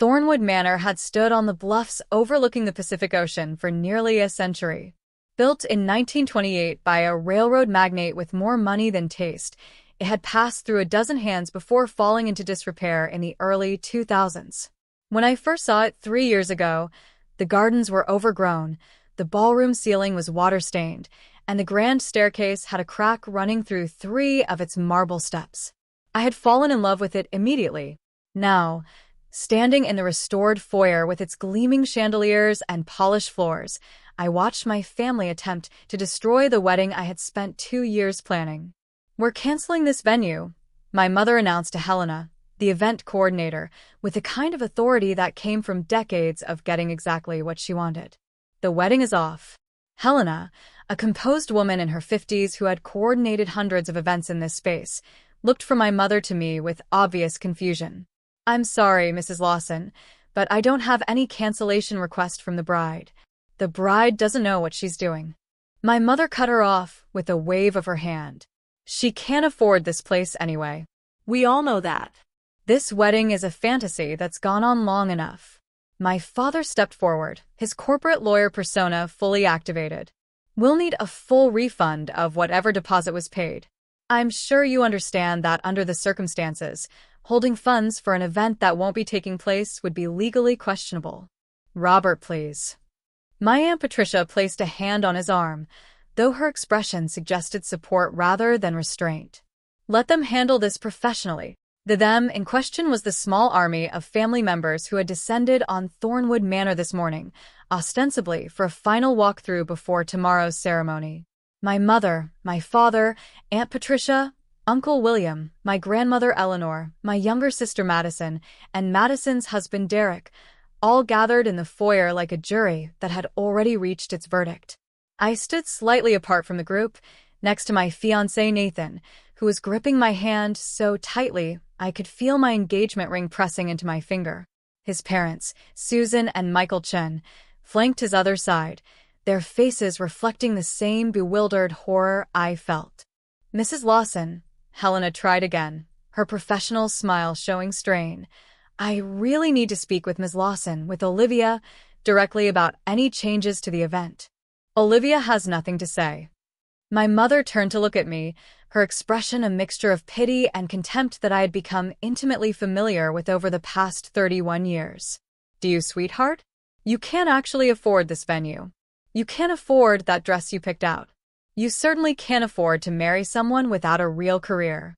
Thornwood Manor had stood on the bluffs overlooking the Pacific Ocean for nearly a century. Built in 1928 by a railroad magnate with more money than taste, it had passed through a dozen hands before falling into disrepair in the early 2000s. When I first saw it 3 years ago, the gardens were overgrown, the ballroom ceiling was water-stained, and the grand staircase had a crack running through 3 of its marble steps. I had fallen in love with it immediately. Now, standing in the restored foyer with its gleaming chandeliers and polished floors, I watched my family attempt to destroy the wedding I had spent 2 years planning. "We're canceling this venue," my mother announced to Helena, the event coordinator, with the kind of authority that came from decades of getting exactly what she wanted. "The wedding is off." Helena, a composed woman in her 50s who had coordinated hundreds of events in this space, looked from my mother to me with obvious confusion. "I'm sorry, Mrs. Lawson, but I don't have any cancellation request from the bride. The bride doesn't know what she's doing." My mother cut her off with a wave of her hand. "She can't afford this place anyway. We all know that. This wedding is a fantasy that's gone on long enough." My father stepped forward, his corporate lawyer persona fully activated. "We'll need a full refund of whatever deposit was paid. I'm sure you understand that under the circumstances, holding funds for an event that won't be taking place would be legally questionable." "Robert, please." My Aunt Patricia placed a hand on his arm, though her expression suggested support rather than restraint. "Let them handle this professionally." The them in question was the small army of family members who had descended on Thornwood Manor this morning, ostensibly for a final walkthrough before tomorrow's ceremony. My mother, my father, Aunt Patricia, Uncle William, my grandmother Eleanor, my younger sister Madison, and Madison's husband Derek, all gathered in the foyer like a jury that had already reached its verdict. I stood slightly apart from the group, next to my fiancé Nathan, who was gripping my hand so tightly I could feel my engagement ring pressing into my finger. His parents, Susan and Michael Chen, flanked his other side, their faces reflecting the same bewildered horror I felt. "Mrs. Lawson," Helena tried again, her professional smile showing strain. "I really need to speak with Ms. Lawson, with Olivia, directly about any changes to the event." "Olivia has nothing to say." My mother turned to look at me, her expression a mixture of pity and contempt that I had become intimately familiar with over the past 31 years. "Do you, sweetheart? You can't actually afford this venue. You can't afford that dress you picked out. You certainly can't afford to marry someone without a real career."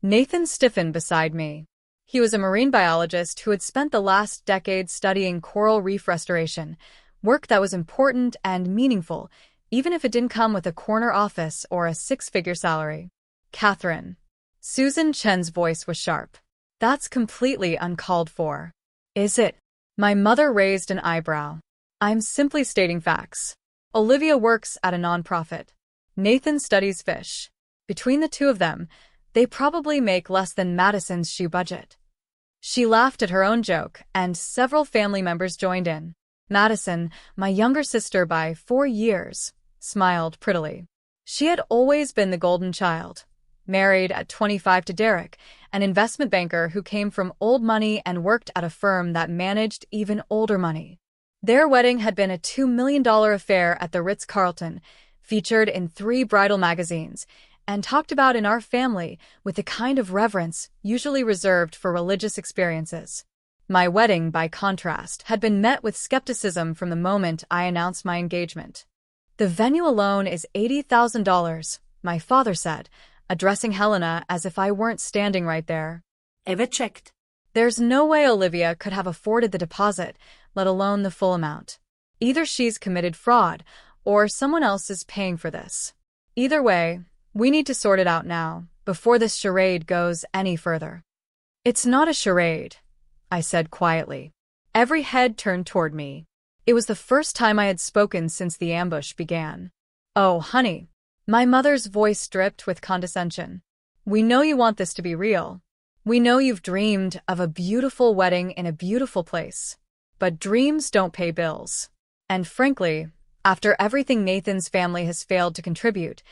Nathan stiffened beside me. He was a marine biologist who had spent the last decade studying coral reef restoration, work that was important and meaningful, even if it didn't come with a corner office or a 6-figure salary. "Catherine." Susan Chen's voice was sharp. "That's completely uncalled for." "Is it?" My mother raised an eyebrow. "I'm simply stating facts. Olivia works at a nonprofit. Nathan studies fish. Between the two of them, they probably make less than Madison's shoe budget." She laughed at her own joke, and several family members joined in. Madison, my younger sister by 4 years, smiled prettily. She had always been the golden child, married at 25 to Derek, an investment banker who came from old money and worked at a firm that managed even older money. Their wedding had been a $2 million affair at the Ritz-Carlton, featured in 3 bridal magazines, and talked about in our family with the kind of reverence usually reserved for religious experiences. My wedding, by contrast, had been met with skepticism from the moment I announced my engagement. "The venue alone is $80,000, my father said, addressing Helena as if I weren't standing right there. Ever checked? "There's no way Olivia could have afforded the deposit, let alone the full amount. Either she's committed fraud, or someone else is paying for this. Either way, we need to sort it out now, before this charade goes any further." "It's not a charade," I said quietly. Every head turned toward me. It was the first time I had spoken since the ambush began. "Oh, honey." My mother's voice dripped with condescension. "We know you want this to be real. We know you've dreamed of a beautiful wedding in a beautiful place. But dreams don't pay bills. And frankly, after everything Nathan's family has failed to contribute,"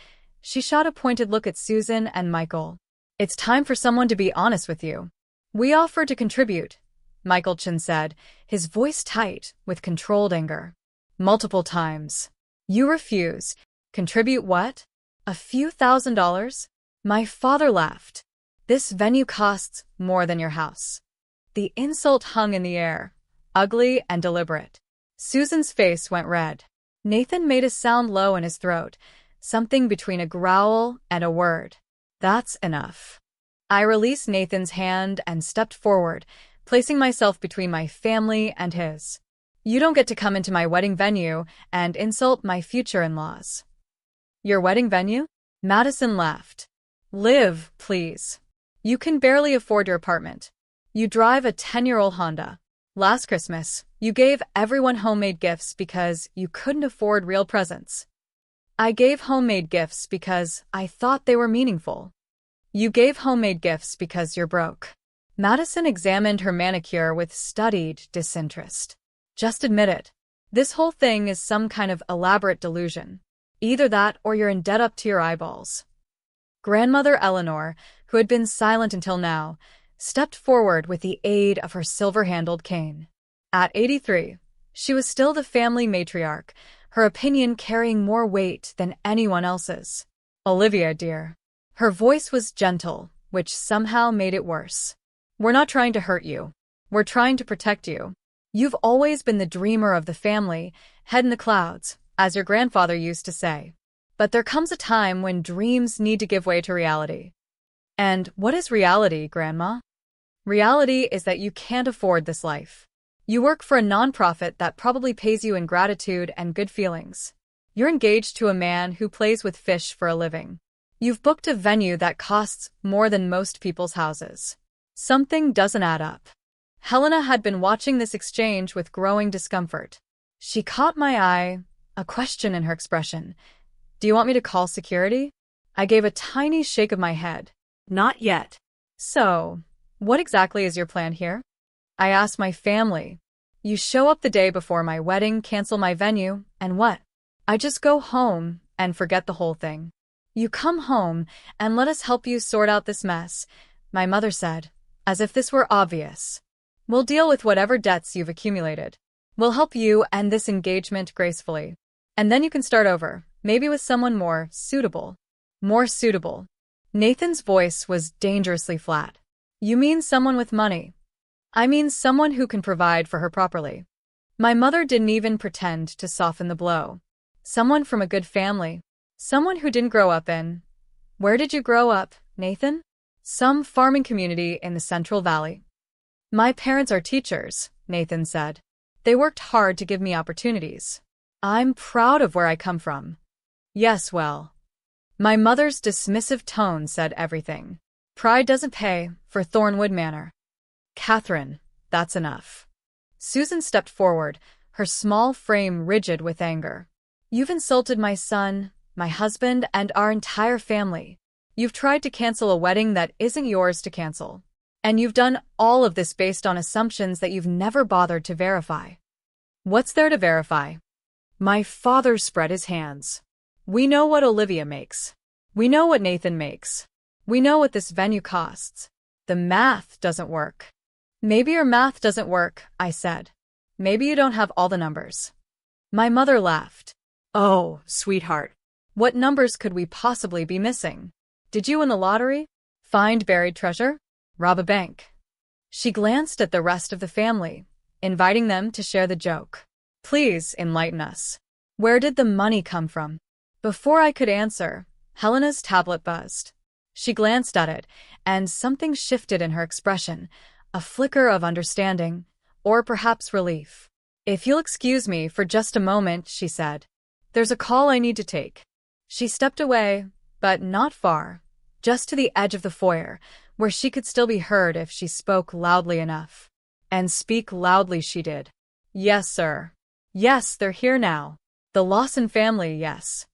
she shot a pointed look at Susan and Michael, "it's time for someone to be honest with you. We offered to contribute, Michaelchin said, his voice tight with controlled anger. Multiple times. You refuse. Contribute what? A few $1,000s? My father laughed. This venue costs more than your house. The insult hung in the air, ugly and deliberate. Susan's face went red. Nathan made a sound low in his throat, something between a growl and a word. That's enough. I released Nathan's hand and stepped forward, placing myself between my family and his. You don't get to come into my wedding venue and insult my future in-laws. Your wedding venue? Madison laughed. Liv, please. You can barely afford your apartment. You drive a 10-year-old Honda. Last Christmas, you gave everyone homemade gifts because you couldn't afford real presents. I gave homemade gifts because I thought they were meaningful. You gave homemade gifts because you're broke. Madison examined her manicure with studied disinterest. Just admit it. This whole thing is some kind of elaborate delusion. Either that or you're in debt up to your eyeballs. Grandmother Eleanor, who had been silent until now, stepped forward with the aid of her silver-handled cane. At 83, she was still the family matriarch, her opinion carrying more weight than anyone else's. Olivia, dear. Her voice was gentle, which somehow made it worse. We're not trying to hurt you. We're trying to protect you. You've always been the dreamer of the family, head in the clouds, as your grandfather used to say. But there comes a time when dreams need to give way to reality. And what is reality, Grandma? Reality is that you can't afford this life. You work for a nonprofit that probably pays you in gratitude and good feelings. You're engaged to a man who plays with fish for a living. You've booked a venue that costs more than most people's houses. Something doesn't add up. Helena had been watching this exchange with growing discomfort. She caught my eye, a question in her expression. Do you want me to call security? I gave a tiny shake of my head. Not yet. So, what exactly is your plan here? I asked my family. You show up the day before my wedding, cancel my venue, and what? I just go home and forget the whole thing. You come home and let us help you sort out this mess, my mother said, as if this were obvious. We'll deal with whatever debts you've accumulated. We'll help you end this engagement gracefully. And then you can start over, maybe with someone more suitable. More suitable. Nathan's voice was dangerously flat. You mean someone with money? I mean someone who can provide for her properly. My mother didn't even pretend to soften the blow. Someone from a good family. Someone who didn't grow up in... Where did you grow up, Nathan? Some farming community in the Central Valley. My parents are teachers, Nathan said. They worked hard to give me opportunities. I'm proud of where I come from. Yes, well. My mother's dismissive tone said everything. Pride doesn't pay for Thornwood Manor. Catherine, that's enough. Susan stepped forward, her small frame rigid with anger. You've insulted my son, my husband, and our entire family. You've tried to cancel a wedding that isn't yours to cancel. And you've done all of this based on assumptions that you've never bothered to verify. What's there to verify? My father spread his hands. We know what Olivia makes. We know what Nathan makes. We know what this venue costs. The math doesn't work. Maybe your math doesn't work, I said. Maybe you don't have all the numbers. My mother laughed. Oh, sweetheart. What numbers could we possibly be missing? Did you win the lottery? Find buried treasure? Rob a bank? She glanced at the rest of the family, inviting them to share the joke. Please enlighten us. Where did the money come from? Before I could answer, Helena's tablet buzzed. She glanced at it, and something shifted in her expression, a flicker of understanding, or perhaps relief. If you'll excuse me for just a moment, she said. There's a call I need to take. She stepped away, but not far, just to the edge of the foyer, where she could still be heard if she spoke loudly enough. And speak loudly she did. Yes, sir. Yes, they're here now. The Lawson family, yes.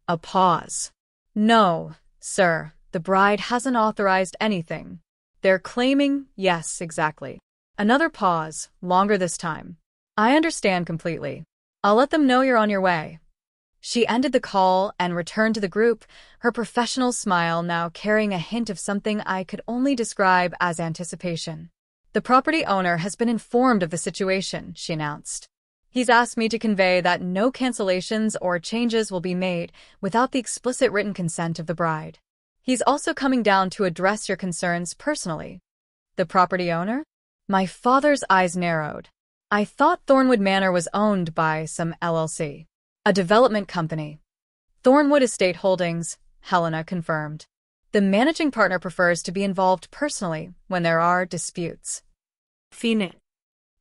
A pause. No, sir, the bride hasn't authorized anything. They're claiming, yes, exactly. Another pause, longer this time. I understand completely. I'll let them know you're on your way. She ended the call and returned to the group, her professional smile now carrying a hint of something I could only describe as anticipation. The property owner has been informed of the situation, she announced. He's asked me to convey that no cancellations or changes will be made without the explicit written consent of the bride. He's also coming down to address your concerns personally. The property owner? My father's eyes narrowed. I thought Thornwood Manor was owned by some LLC. A development company. Thornwood Estate Holdings, Helena confirmed. The managing partner prefers to be involved personally when there are disputes. Phoenix.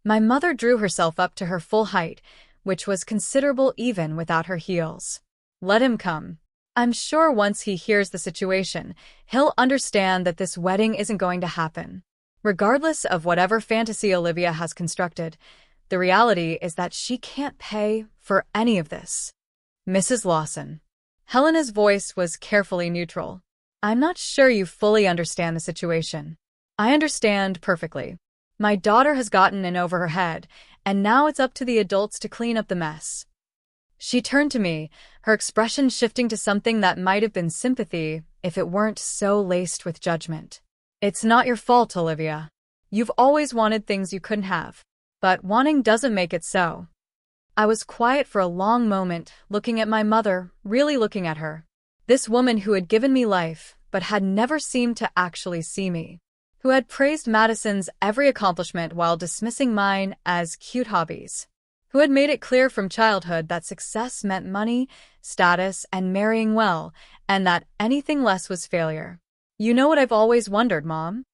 My mother drew herself up to her full height, which was considerable even without her heels. Let him come. I'm sure once he hears the situation, he'll understand that this wedding isn't going to happen. Regardless of whatever fantasy Olivia has constructed, the reality is that she can't pay for any of this. Mrs. Lawson. Helena's voice was carefully neutral. I'm not sure you fully understand the situation. I understand perfectly. My daughter has gotten in over her head, and now it's up to the adults to clean up the mess. She turned to me, her expression shifting to something that might have been sympathy if it weren't so laced with judgment. It's not your fault, Olivia. You've always wanted things you couldn't have, but wanting doesn't make it so. I was quiet for a long moment, looking at my mother, really looking at her. This woman who had given me life, but had never seemed to actually see me. Who had praised Madison's every accomplishment while dismissing mine as cute hobbies. Who had made it clear from childhood that success meant money, status, and marrying well, and that anything less was failure. You know what I've always wondered, Mom?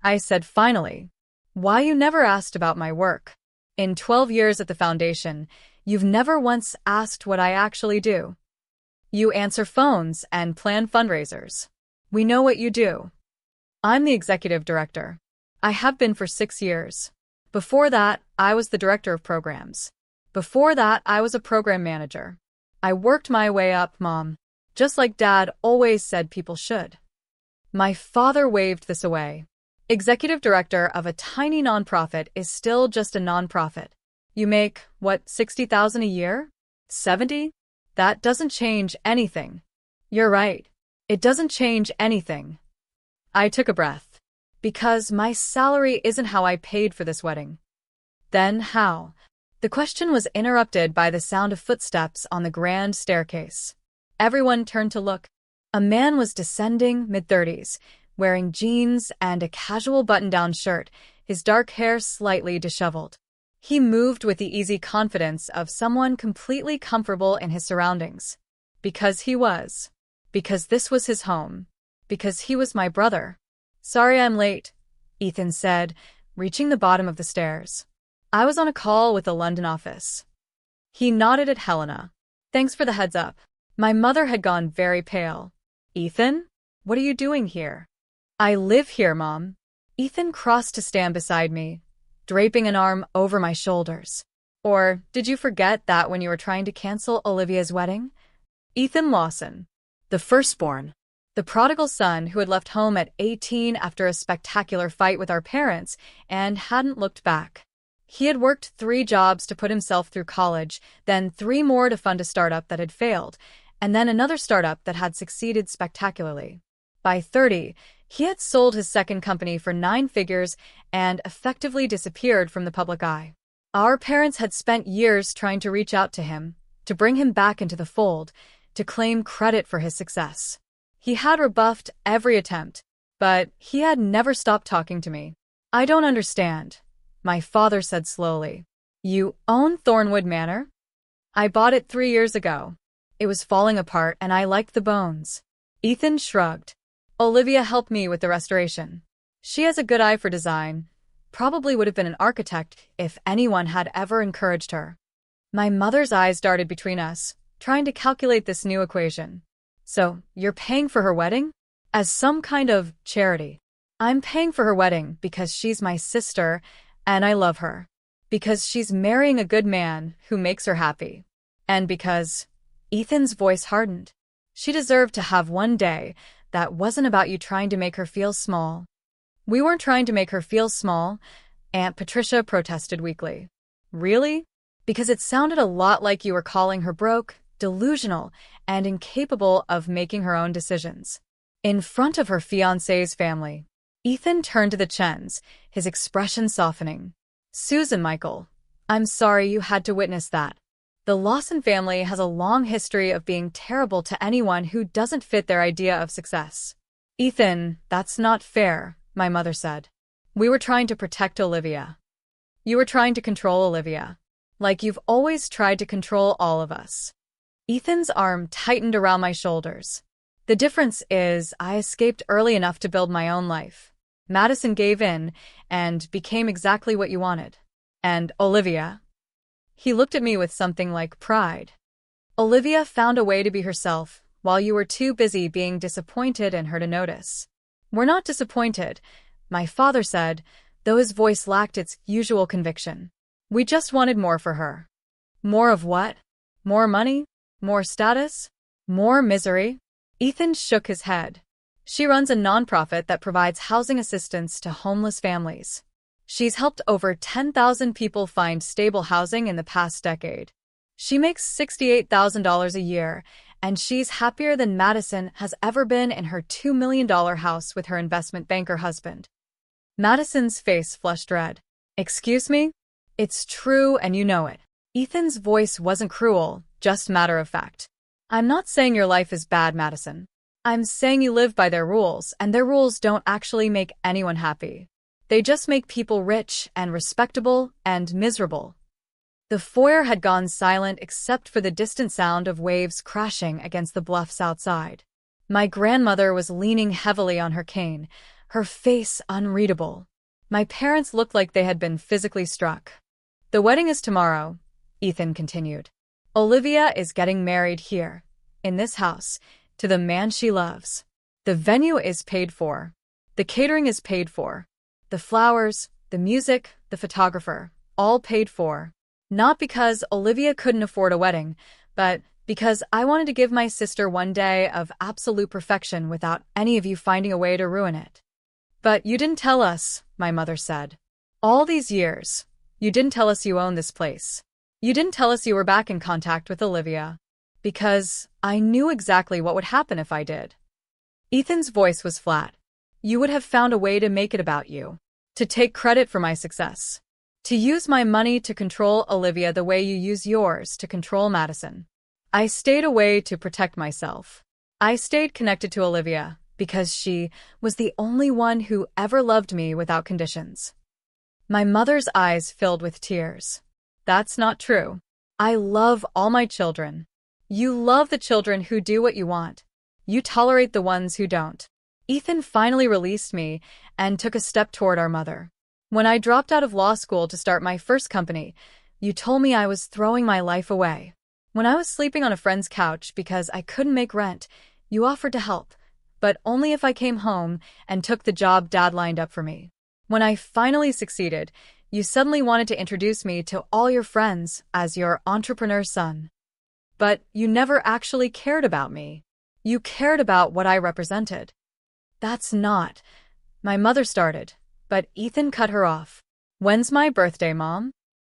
I said finally. Why you never asked about my work. In 12 years at the foundation, you've never once asked what I actually do. You answer phones and plan fundraisers. We know what you do. I'm the executive director. I have been for 6 years. Before that, I was the director of programs. Before that, I was a program manager. I worked my way up, Mom, just like Dad always said people should. My father waved this away. Executive director of a tiny nonprofit is still just a nonprofit. You make, what, $60,000 a year? 70? That doesn't change anything. You're right. It doesn't change anything. I took a breath. Because my salary isn't how I paid for this wedding. Then how? The question was interrupted by the sound of footsteps on the grand staircase. Everyone turned to look. A man was descending, mid-30s, wearing jeans and a casual button-down shirt, his dark hair slightly disheveled. He moved with the easy confidence of someone completely comfortable in his surroundings. Because he was. Because this was his home. Because he was my brother. Sorry I'm late, Ethan said, reaching the bottom of the stairs. I was on a call with the London office. He nodded at Helena. Thanks for the heads up. My mother had gone very pale. Ethan? What are you doing here? I live here, Mom. Ethan crossed to stand beside me, draping an arm over my shoulders. Or did you forget that when you were trying to cancel Olivia's wedding? Ethan Lawson. The firstborn. The prodigal son who had left home at 18 after a spectacular fight with our parents and hadn't looked back. He had worked 3 jobs to put himself through college, then 3 more to fund a startup that had failed, and then another startup that had succeeded spectacularly. By 30, he had sold his second company for 9 figures and effectively disappeared from the public eye. Our parents had spent years trying to reach out to him, to bring him back into the fold, to claim credit for his success. He had rebuffed every attempt, but he had never stopped talking to me. I don't understand, my father said slowly. You own Thornwood Manor? I bought it 3 years ago. It was falling apart and I liked the bones. Ethan shrugged. Olivia helped me with the restoration. She has a good eye for design. Probably would have been an architect if anyone had ever encouraged her. My mother's eyes darted between us, trying to calculate this new equation. So, you're paying for her wedding? As some kind of charity. I'm paying for her wedding because she's my sister and I love her. Because she's marrying a good man who makes her happy. And because Ethan's voice hardened. She deserved to have one day that wasn't about you trying to make her feel small. We weren't trying to make her feel small, Aunt Patricia protested weakly. Really? Because it sounded a lot like you were calling her broke, delusional, and incapable of making her own decisions. In front of her fiancé's family. Ethan turned to the Chens, his expression softening. Susan Michael, I'm sorry you had to witness that. The Lawson family has a long history of being terrible to anyone who doesn't fit their idea of success. Ethan, that's not fair, my mother said. We were trying to protect Olivia. You were trying to control Olivia. Like you've always tried to control all of us. Ethan's arm tightened around my shoulders. The difference is I escaped early enough to build my own life. Madison gave in and became exactly what you wanted. And Olivia? He looked at me with something like pride. Olivia found a way to be herself, while you were too busy being disappointed in her to notice. We're not disappointed, my father said, though his voice lacked its usual conviction. We just wanted more for her. More of what? More money? More status? More misery? Ethan shook his head. She runs a nonprofit that provides housing assistance to homeless families. She's helped over 10,000 people find stable housing in the past decade. She makes $68,000 a year, and she's happier than Madison has ever been in her $2 million house with her investment banker husband. Madison's face flushed red. Excuse me? It's true and you know it. Ethan's voice wasn't cruel, just matter of fact. I'm not saying your life is bad, Madison. I'm saying you live by their rules, and their rules don't actually make anyone happy. They just make people rich and respectable and miserable. The foyer had gone silent except for the distant sound of waves crashing against the bluffs outside. My grandmother was leaning heavily on her cane, her face unreadable. My parents looked like they had been physically struck. The wedding is tomorrow, Ethan continued. Olivia is getting married here, in this house, to the man she loves. The venue is paid for. The catering is paid for. The flowers, the music, the photographer, all paid for. Not because Olivia couldn't afford a wedding, but because I wanted to give my sister one day of absolute perfection without any of you finding a way to ruin it. But you didn't tell us, my mother said. All these years, you didn't tell us you owned this place. You didn't tell us you were back in contact with Olivia. Because I knew exactly what would happen if I did. Ethan's voice was flat. You would have found a way to make it about you. To take credit for my success. To use my money to control Olivia the way you use yours to control Madison. I stayed away to protect myself. I stayed connected to Olivia because she was the only one who ever loved me without conditions. My mother's eyes filled with tears. That's not true. I love all my children. You love the children who do what you want. You tolerate the ones who don't. Ethan finally released me and took a step toward our mother. When I dropped out of law school to start my first company, you told me I was throwing my life away. When I was sleeping on a friend's couch because I couldn't make rent, you offered to help, but only if I came home and took the job Dad lined up for me. When I finally succeeded, you suddenly wanted to introduce me to all your friends as your entrepreneur son. But you never actually cared about me. You cared about what I represented. That's not. My mother started, but Ethan cut her off. When's my birthday, Mom?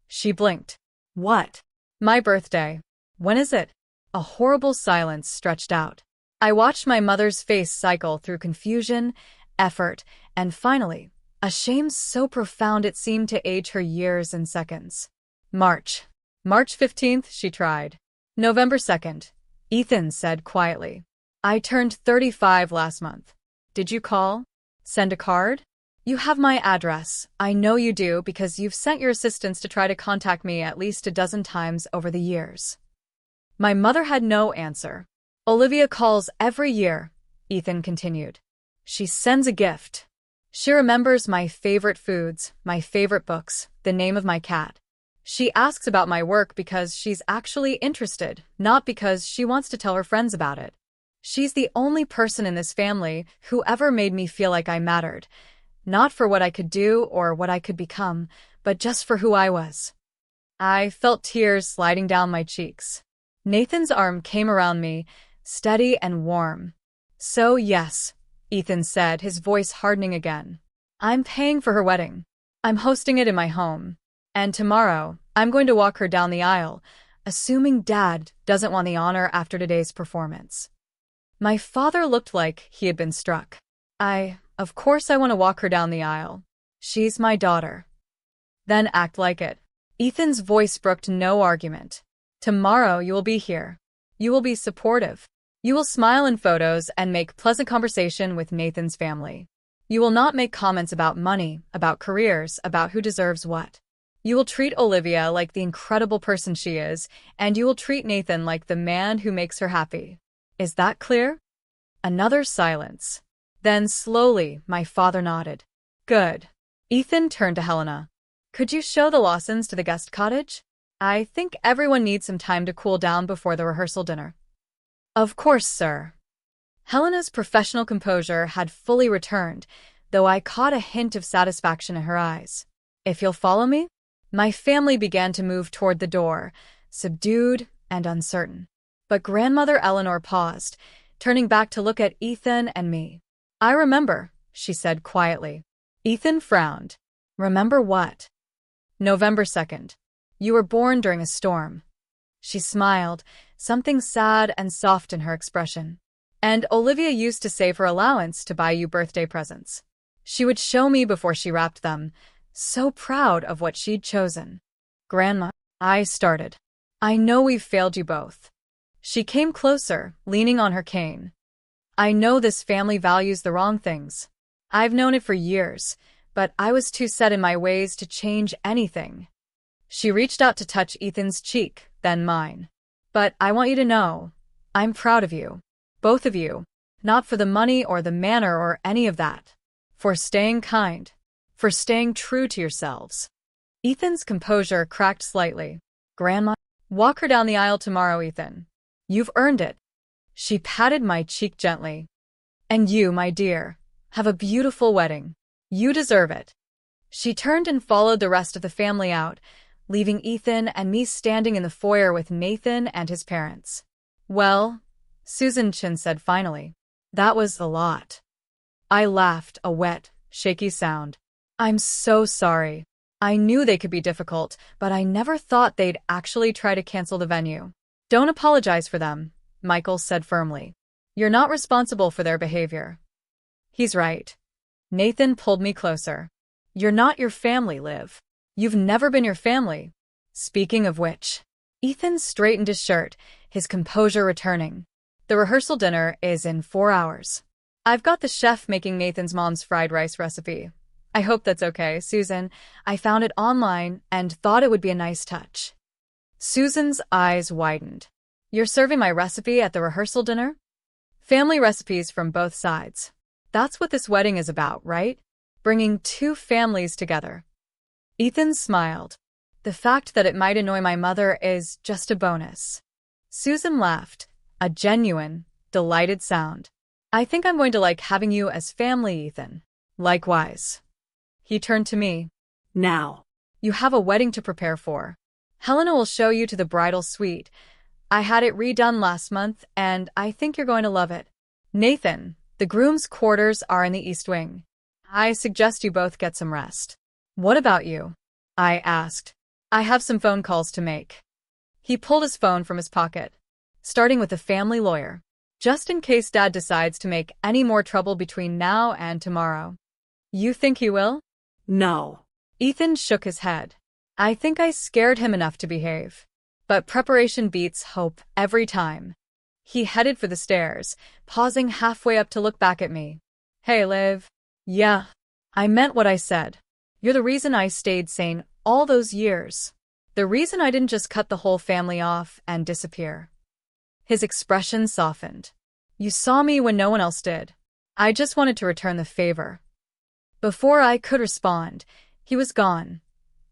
She blinked. What? My birthday. When is it? A horrible silence stretched out. I watched my mother's face cycle through confusion, effort, and finally, a shame so profound it seemed to age her years in seconds. March 15th, she tried. November 2nd, Ethan said quietly. I turned 35 last month. Did you call? Send a card? You have my address. I know you do because you've sent your assistants to try to contact me at least a dozen times over the years. My mother had no answer. Olivia calls every year, Ethan continued. She sends a gift. She remembers my favorite foods, my favorite books, the name of my cat. She asks about my work because she's actually interested, not because she wants to tell her friends about it. She's the only person in this family who ever made me feel like I mattered, not for what I could do or what I could become, but just for who I was. I felt tears sliding down my cheeks. Nathan's arm came around me, steady and warm. So yes, Ethan said, his voice hardening again. I'm paying for her wedding. I'm hosting it in my home. And tomorrow, I'm going to walk her down the aisle, assuming Dad doesn't want the honor after today's performance. My father looked like he had been struck. Of Of course I want to walk her down the aisle. She's my daughter. Then act like it. Ethan's voice brooked no argument. Tomorrow you will be here. You will be supportive. You will smile in photos and make pleasant conversation with Nathan's family. You will not make comments about money, about careers, about who deserves what. You will treat Olivia like the incredible person she is, and you will treat Nathan like the man who makes her happy. Is that clear? Another silence. Then slowly, my father nodded. Good. Ethan turned to Helena. Could you show the Lawsons to the guest cottage? I think everyone needs some time to cool down before the rehearsal dinner. Of course, sir. Helena's professional composure had fully returned, though I caught a hint of satisfaction in her eyes. If you'll follow me? My family began to move toward the door, subdued and uncertain. But Grandmother Eleanor paused, turning back to look at Ethan and me. I remember, she said quietly. Ethan frowned. Remember what? November 2nd. You were born during a storm. She smiled, something sad and soft in her expression. And Olivia used to save her allowance to buy you birthday presents. She would show me before she wrapped them, so proud of what she'd chosen. Grandma, I started. I know we've failed you both. She came closer, leaning on her cane. I know this family values the wrong things. I've known it for years, but I was too set in my ways to change anything. She reached out to touch Ethan's cheek, then mine. But I want you to know, I'm proud of you. Both of you. Not for the money or the manner or any of that. For staying kind. For staying true to yourselves. Ethan's composure cracked slightly. Grandma, walk her down the aisle tomorrow, Ethan. You've earned it. She patted my cheek gently. And you, my dear, have a beautiful wedding. You deserve it. She turned and followed the rest of the family out, leaving Ethan and me standing in the foyer with Nathan and his parents. Well, Susan Chin said finally, that was a lot. I laughed, a wet, shaky sound. I'm so sorry. I knew they could be difficult, but I never thought they'd actually try to cancel the venue. Don't apologize for them, Michael said firmly. You're not responsible for their behavior. He's right. Nathan pulled me closer. You're not your family, Liv. You've never been your family. Speaking of which, Ethan straightened his shirt, his composure returning. The rehearsal dinner is in 4 hours. I've got the chef making Nathan's mom's fried rice recipe. I hope that's okay, Susan. I found it online and thought it would be a nice touch. Susan's eyes widened. You're serving my recipe at the rehearsal dinner? Family recipes from both sides. That's what this wedding is about, right? Bringing two families together. Ethan smiled. The fact that it might annoy my mother is just a bonus. Susan laughed, a genuine, delighted sound. I think I'm going to like having you as family, Ethan. Likewise. He turned to me. Now. You have a wedding to prepare for. Helena will show you to the bridal suite. I had it redone last month, and I think you're going to love it. Nathan, the groom's quarters are in the East Wing. I suggest you both get some rest. What about you? I asked. I have some phone calls to make. He pulled his phone from his pocket, starting with the family lawyer, just in case Dad decides to make any more trouble between now and tomorrow. You think he will? No. Ethan shook his head. I think I scared him enough to behave. But preparation beats hope every time. He headed for the stairs, pausing halfway up to look back at me. Hey, Liv. Yeah. I meant what I said. You're the reason I stayed sane all those years. The reason I didn't just cut the whole family off and disappear. His expression softened. You saw me when no one else did. I just wanted to return the favor. Before I could respond, he was gone,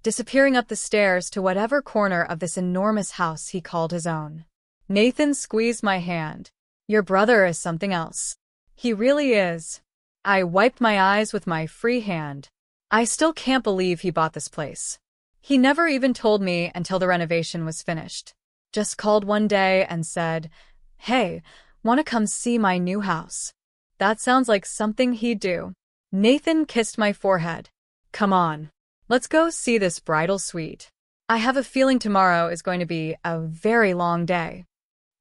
disappearing up the stairs to whatever corner of this enormous house he called his own. Nathan squeezed my hand. Your brother is something else. He really is. I wiped my eyes with my free hand. I still can't believe he bought this place. He never even told me until the renovation was finished. Just called one day and said, Hey, want to come see my new house? That sounds like something he'd do. Nathan kissed my forehead. Come on. Let's go see this bridal suite. I have a feeling tomorrow is going to be a very long day.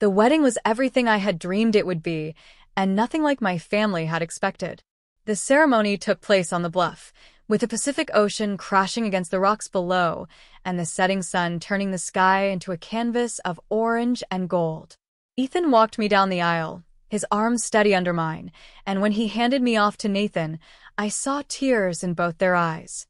The wedding was everything I had dreamed it would be, and nothing like my family had expected. The ceremony took place on the bluff, with the Pacific Ocean crashing against the rocks below and the setting sun turning the sky into a canvas of orange and gold. Ethan walked me down the aisle, his arms steady under mine, and when he handed me off to Nathan, I saw tears in both their eyes.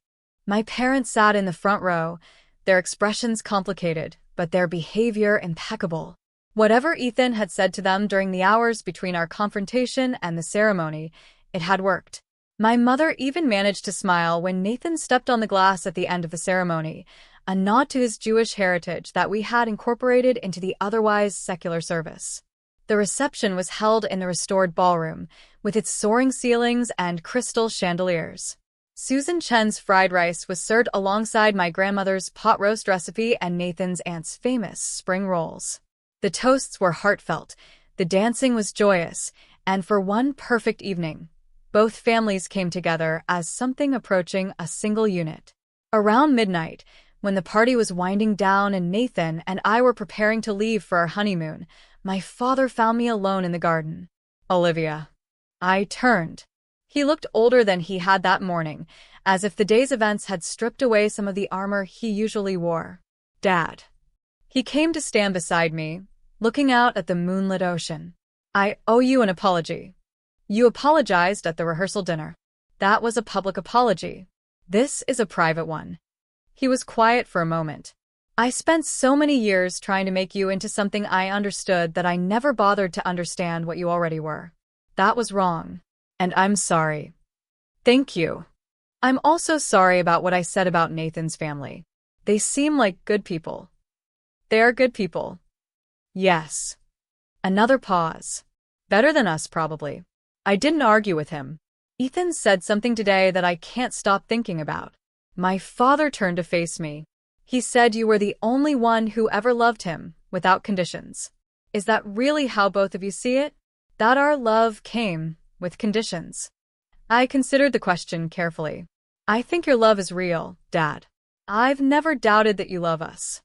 My parents sat in the front row, their expressions complicated, but their behavior impeccable. Whatever Ethan had said to them during the hours between our confrontation and the ceremony, it had worked. My mother even managed to smile when Nathan stepped on the glass at the end of the ceremony, a nod to his Jewish heritage that we had incorporated into the otherwise secular service. The reception was held in the restored ballroom, with its soaring ceilings and crystal chandeliers. Susan Chen's fried rice was served alongside my grandmother's pot roast recipe and Nathan's aunt's famous spring rolls. The toasts were heartfelt, the dancing was joyous, and for one perfect evening, both families came together as something approaching a single unit. Around midnight, when the party was winding down and Nathan and I were preparing to leave for our honeymoon, my father found me alone in the garden. "Olivia." I turned. He looked older than he had that morning, as if the day's events had stripped away some of the armor he usually wore. "Dad." He came to stand beside me, looking out at the moonlit ocean. "I owe you an apology. You apologized at the rehearsal dinner. That was a public apology. This is a private one." He was quiet for a moment. "I spent so many years trying to make you into something I understood that I never bothered to understand what you already were. That was wrong. And I'm sorry." "Thank you. I'm also sorry about what I said about Nathan's family. They seem like good people." "They are good people." "Yes." Another pause. "Better than us, probably." I didn't argue with him. Ethan said something today that I can't stop thinking about. My father turned to face me. He said you were the only one who ever loved him, without conditions. Is that really how both of you see it? That our love came with conditions? I considered the question carefully. "I think your love is real, Dad. I've never doubted that you love us.